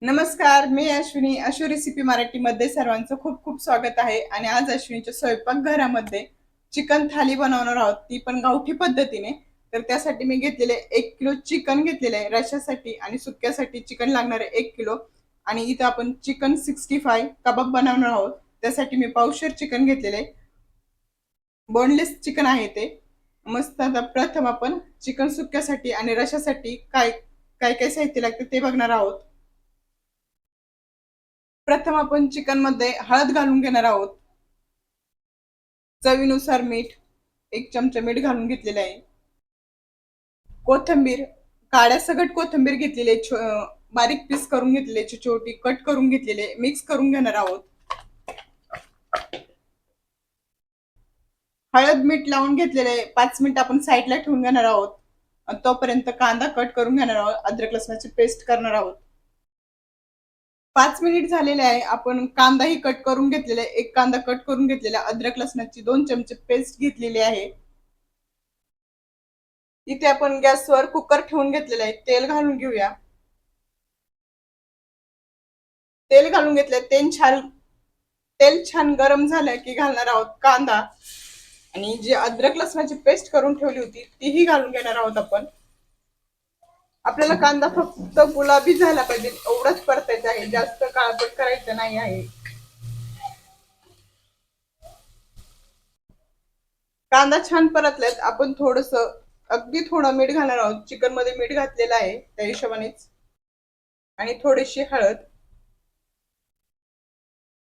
नमस्कार, मी अश्विनी. अशू रेसिपी मराठीमध्ये सर्वांचं खूप खूप स्वागत आहे. आणि आज अश्विनीच्या स्वयंपाकघरामध्ये चिकन थाली बनवणार आहोत, ती पण गावठी पद्धतीने. तर त्यासाठी मी घेतलेले 1 किलो चिकन घेतलेले आहे रशासाठी, आणि सुक्यासाठी चिकन लागणार आहे 1 किलो. आणि इथं आपण चिकन 65 कबाब बनवणार आहोत. त्यासाठी मी पावशेर चिकन घेतलेले आहे. बोनलेस चिकन आहे ते. मस्त. आता प्रथम आपण चिकन सुक्यासाठी आणि रशासाठी काय काय काय साहित्य लागतं ते बघणार आहोत. प्रथम आपण चिकन मध्ये हळद घालून घेणार आहोत. चवीनुसार मीठ, 1 चमचा मीठ घालून घेतलेले आहे. कोथिंबीर, काड्या सगट कोथिंबीर घेतलेली आहे. बारीक पीस करून घेतलेले, छोटी कट करून घेतलेले, मिक्स करून घेणार आहोत. हळद मीठ लावून घेतलेले 5 मिनिट आपण साईडला ठेवून घेणार आहोत. तोपर्यंत कांदा कट करून घेणार आहोत, अद्रक लसणाची पेस्ट करणार आहोत. 5 मिनिट झालेले आहे. आपण कांदाही कट करून घेतलेला आहे. एक कांदा कट करून घेतलेला, अद्रक लसणाची 2 चमचे पेस्ट घेतलेली आहे. इथे आपण गॅसवर कुकर ठेवून घेतलेला आहे. तेल घालून घेऊया. तेल घालून घेतलं. तेल छान गरम झालं की घालणार आहोत कांदा. आणि जी अद्रक लसणाची पेस्ट करून ठेवली होती तीही घालून घेणार आहोत आपण. आपल्याला कांदा फक्त गुलाबी झाला पाहिजे एवढंच परतायचं आहे, जास्त काळपट करायचं नाही आहे. कांदा छान परतल्यात. आपण थोडस, अगदी थोडं मीठ घालणार आहोत. चिकन मध्ये मीठ घातलेलं आहे त्या हिशोबानेच. आणि थोडीशी हळद.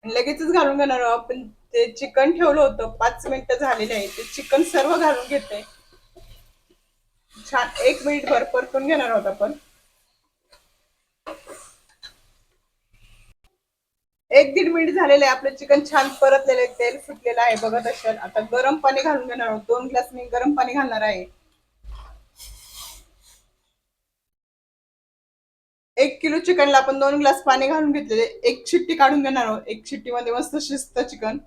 आणि लगेचच घालून घेणार आहोत आपण. ते चिकन ठेवलं होतं 5 मिनिटं झालेले आहे, ते चिकन सर्व घालून घेते. छान 1 मिनिट परतून घेणार आहोत आपण. 1-1.5 मिनिट झालेले आहे. आपलं चिकन छान परतलेलं आहे, तेल सुटलेलं आहे बघत असाल. आता गरम पाणी घालून घेणार आहोत. 2 ग्लास मी गरम पाणी घालणार आहे. 1 किलो चिकनला आपण 2 ग्लास पाणी घालून घेतलेले. एक शिट्टी काढून घेणार आहोत. एक शिट्टी मध्ये मस्त शिजतं चिकन.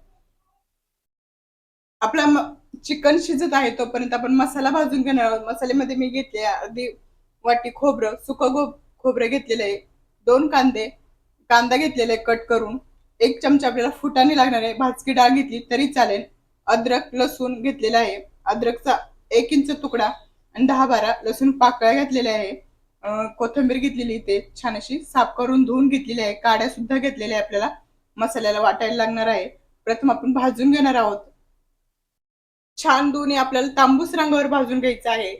आपला चिकन शिजत आहे तोपर्यंत आपण मसाला भाजून घेणार आहोत. मसाल्यामध्ये मी घेतले अर्धी वाटी खोबरं, खोबरं घेतलेलं आहे. 2 कांदे, कांदा घेतलेला आहे कट करून. 1 चमचा आपल्याला फुटाणे लागणार आहे. भाजकी डाळ घेतली तरी चालेल. अद्रक लसूण घेतलेला आहे. अद्रकचा 1 इंच तुकडा आणि 10-12 लसूण पाकळ्या घातलेल्या आहे. कोथिंबीर घेतलेली, ते छान अशी साफ करून धुवून घेतलेली आहे. काड्या सुद्धा घेतलेल्या आहे. आपल्याला मसाल्याला वाटायला लागणार आहे. प्रथम आपण भाजून घेणार आहोत. छान दोन्ही आपल्याला तांबूस रंगावर भाजून घ्यायचा आहे.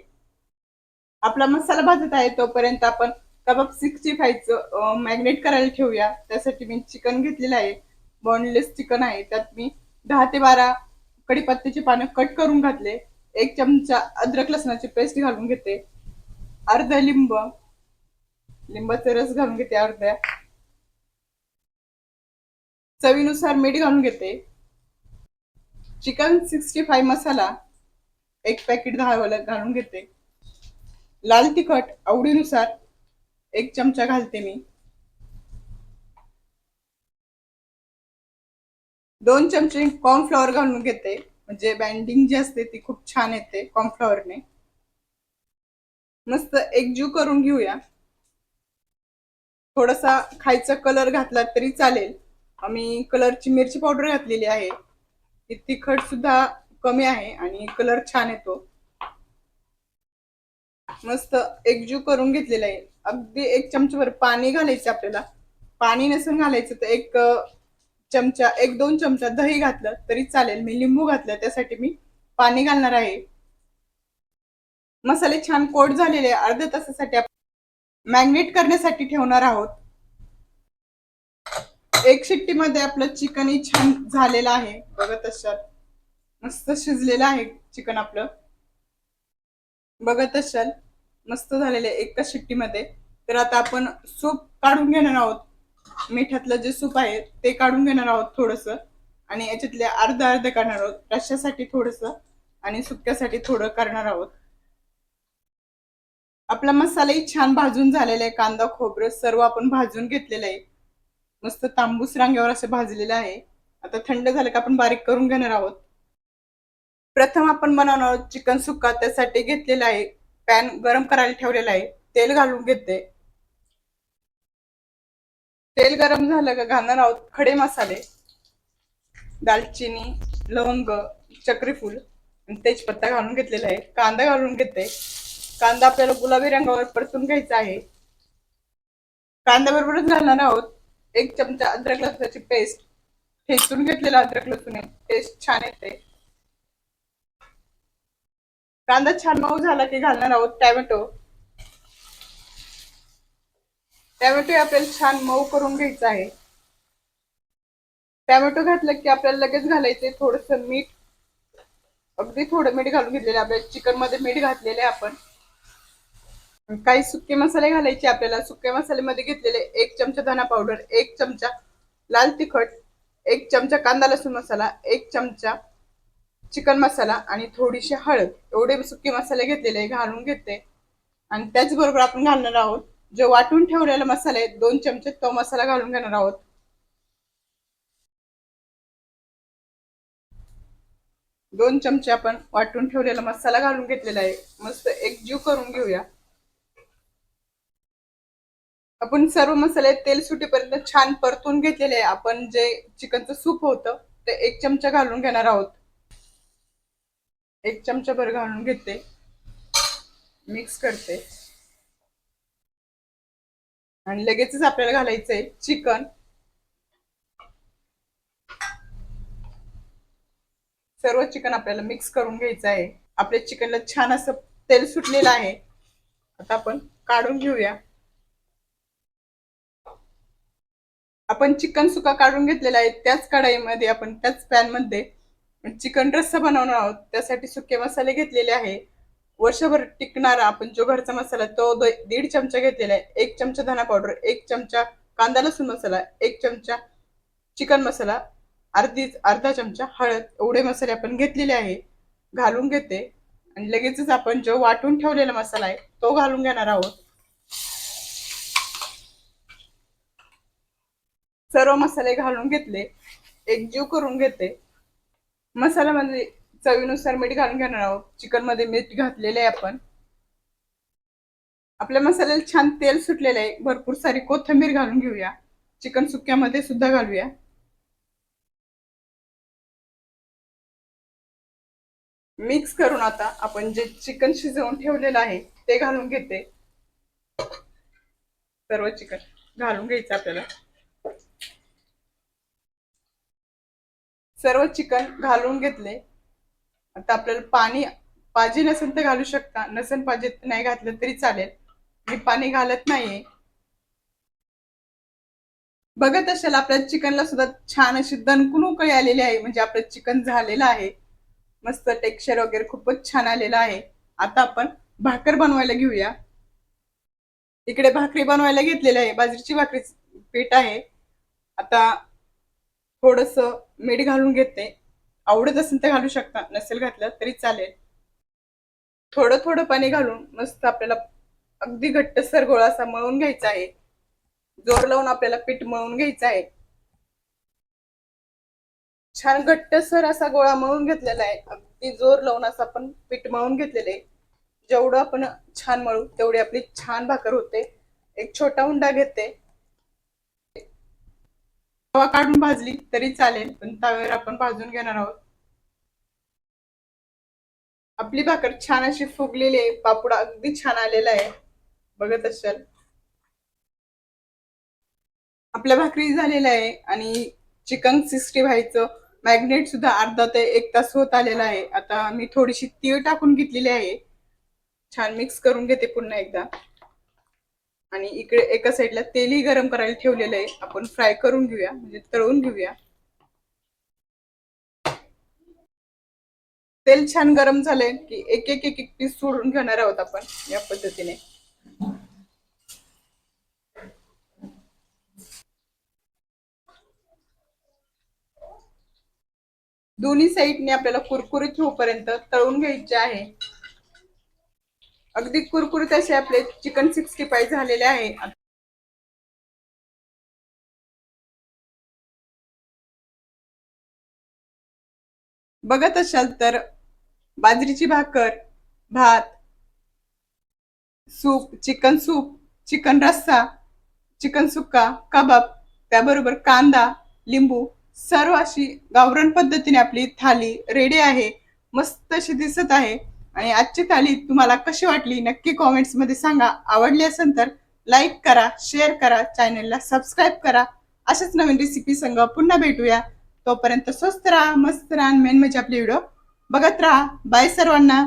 आपला मसाला भाजत आहे तोपर्यंत आपण कबाब 65चं मॅग्नेट करायला ठेवूया. त्यासाठी मी चिकन घेतलेलं आहे. बोनलेस चिकन आहे. त्यात मी 10 ते 12 कडीपत्त्याची पानं कट करून घातले. 1 चमचा अद्रक लसणाची पेस्ट घालून घेते. अर्धा लिंबाचा रस घालून घेते अर्ध्या. चवीनुसार मीठ घालून घेते. चिकन 65 मसाला 1 पॅकेट घालून घेते. लाल तिखट आवडीनुसार 1 चमचा घालते मी. 2 चमचे कॉर्नफ्लॉवर घालून घेते, म्हणजे बँडिंग जी असते ती खूप छान येते कॉर्नफ्लॉवरने. मस्त एकजीव करून घेऊया. थोडासा खायचा कलर घातला तरी चालेल. आम्ही कलरची मिरची पावडर घातलेली आहे. ती तिखट सुद्धा कमी आहे आणि कलर छान येतो. मस्त एकजीव करून घेतलेला आहे. अगदी 1 चमचाभर पाणी घालायचं आपल्याला. पाणी नसून घालायचं तर 1 चमचा, 1-2 चमचा दही घातलं तरी चालेल. मी लिंबू घातलं त्यासाठी मी पाणी घालणार आहे. मसाले छान कोट झालेले अर्ध्या तासासाठी आपण मॅग्नेट करण्यासाठी ठेवणार आहोत. एक शिट्टीमध्ये आपलं चिकनही छान झालेलं आहे बघत असाल. मस्त शिजलेलं आहे चिकन आपलं बघत असाल. मस्त झालेले एका शिट्टीमध्ये. तर आता आपण सूप काढून घेणार आहोत. मिठातलं जे सूप आहे ते काढून घेणार आहोत थोडस. आणि याच्यातले अर्ध अर्ध करणार आहोत. रश्श्यासाठी थोडस आणि सुक्यासाठी थोडं करणार आहोत. आपला मसालाही छान भाजून झालेला आहे. कांदा खोबरं सर्व आपण भाजून घेतलेलं आहे. मस्त तांबूस रांगेवर असं भाजलेलं आहे. आता थंड झालं का आपण बारीक करून घेणार आहोत. प्रथम आपण बनवणार आहोत चिकन सुक्का. त्यासाठी घेतलेला आहे पॅन गरम करायला ठेवलेला आहे. तेल घालून घेते. तेल गरम झालं का घालणार आहोत खडे मसाले, दालचिनी, लवंग, चक्रीफूल आणि तेजपत्ता घालून घेतलेला आहे. कांदा घालून घेते. कांदा आपल्याला गुलाबी रंगावर परतून घ्यायचा आहे. कांदा बरोबरच घालणार आहोत 1 चमचा अद्रक लसणाची पेस्ट. ठेचून घेतलेला अद्रक लसूण आहे, टेस्ट छान येते. कांदा छान मऊ झाला की घालणार आहोत टॅमॅटो. टॅमॅटो आपल्याला छान मऊ करून घ्यायचा आहे. टॅमॅटो घातलं की आपल्याला लगेच घालायचे थोडस मीठ. अगदी थोडं मीठ घालून घेतलेलं आपल्या चिकन मध्ये मीठ घातलेले आपण. काही सुके मसाले घालायचे आपल्याला. सुक्या मसाल्यामध्ये घेतलेले 1 चमचा धना पावडर, 1 चमचा लाल तिखट, 1 चमचा कांदा लसूण मसाला, 1 चमचा चिकन मसाला आणि थोडीशी हळद. एवढे सुके मसाले घेतलेले घालून घेते. आणि त्याचबरोबर आपण घालणार आहोत जो वाटून ठेवलेला मसाला आहे 2 चमचे, तो मसाला घालून घेणार आहोत. 2 चमचे आपण वाटून ठेवलेला मसाला घालून घेतलेला आहे. मस्त एकजीव करून घेऊया. आपण सर्व मसाले तेल सुटेपर्यंत छान परतून घेतलेले आहे. आपण जे चिकनचं सूप होतं ते 1 चमचा घालून घेणार आहोत. 1 चमचा भर घालून घेते, मिक्स करते आणि लगेचच आपल्याला घालायचंय चिकन. सर्व चिकन आपल्याला मिक्स करून घ्यायचं आहे. आपल्या चिकनला छान असं तेल सुटलेलं आहे. आता आपण काढून घेऊया. आपण चिकन सुका काढून घेतलेला आहे. त्याच कढाईमध्ये आपण त्याच पॅन मध्ये चिकन रस्सा बनवणार आहोत. त्यासाठी सुके मसाले घेतलेले आहे. वर्षभर टिकणारा आपण जो घरचा मसाला तो 1.5 चमचा घेतलेला आहे. 1 चमचा धना पावडर, 1 चमचा कांदा लसूण मसाला, 1 चमचा चिकन मसाला, अर्धा चमचा हळद. एवढे मसाले आपण घेतलेले आहे. घालून घेते आणि लगेचच आपण जो वाटून ठेवलेला मसाला आहे तो घालून घेणार आहोत. सर्व मसाले घालून घेतले, एकजीव करून घेते. मसाल्यामध्ये चवीनुसार मीठ घालून घेणार आहोत. चिकन मध्ये मीठ घातलेले आहे आपण. आपल्या मसाल्याला छान तेल सुटलेलं आहे. भरपूर सारी कोथिंबीर घालून घेऊया. चिकन सुक्यामध्ये सुद्धा घालूया. मिक्स करून आता आपण जे चिकन शिजवून ठेवलेलं आहे ते घालून घेते. सर्व चिकन घालून घ्यायचं आपल्याला. सर्व चिकन घालून घेतले. आता आपल्याला पाणी पाहिजे नसेल तर घालू शकता, नसेल पाहिजे तर नाही घातलं तरी चालेल. मी पाणी घालत नाहीये. बघत असाल आपल्या चिकनला सुद्धा छान अशी दणकून उकळी आलेली आहे. म्हणजे आपलं चिकन झालेलं आहे. मस्त टेक्स्चर वगैरे खूपच छान आलेलं आहे. आता आपण भाकर बनवायला घेऊया. इकडे भाकरी बनवायला घेतलेली आहे. बाजरीची भाकरी पीठ आहे. आता थोडस मीठ घालून घेते. आवडत असेल तर घालू शकता, नसेल घातलं तरी चालेल. थोडं थोडं पाणी घालून मस्त आपल्याला अगदी घट्टसर गोळा असा मळून घ्यायचा आहे. जोर लावून आपल्याला पीठ मळून घ्यायचं आहे. छान घट्टसर असा गोळा मळून घेतलेला आहे. अगदी जोर लावून असं आपण पीठ मळून घेतलेलं आहे. जेवढं आपण छान मळू तेवढी आपली छान भाकर होते. एक छोटा उंडा घेते. तवा काढून भाजली तरी चालेल, पण तव्यावर आपण भाजून घेणार आहोत. आपली भाकर छान अशी फुगलेली आहे. पापड अगदी छान आलेला आहे. बघत असाल आपल्या भाकरी झालेल्या आहे. आणि चिकन 65चं मॅग्नेट सुद्धा अर्धा ते 1 तास होत आलेला आहे. आता मी थोडीशी तीळ टाकून घेतलेली आहे. छान मिक्स करून घेते पुन्हा एकदा. आणि इकडे एका साईडला तेलही गरम करायला ठेवलेलं आहे. आपण फ्राय करून घेऊया, म्हणजे तळून घेऊया. तेल छान गरम झालंय की एक एक एक एक पीस सोडून घेणार आहोत आपण या पद्धतीने. दोन्ही साईडने आपल्याला कुरकुरीत होईपर्यंत तळून घ्यायचे आहे. अगदी कुरकुरीत असे आपले चिकन 65 झालेले आहे. बघत असाल तर बाजरीची भाकर, भात, सूप, चिकन रस्सा, चिकन सुक्का, कबाब त्याबरोबर कांदा, लिंबू सर्व अशी गावरान पद्धतीने आपली थाली रेडी आहे. मस्त अशी दिसत आहे आणि आजची थाली तुम्हाला कशी वाटली नक्की कमेंट्समध्ये सांगा. आवडली असेल तर लाईक करा, शेअर करा, चॅनलला सबस्क्राईब करा. अशाच नवीन रेसिपी संग पुन्हा भेटूया. तोपर्यंत स्वस्त राहा, मस्त राहा, मेन म्हणजे आपले व्हिडिओ बघत राहा. बाय सर्वांना.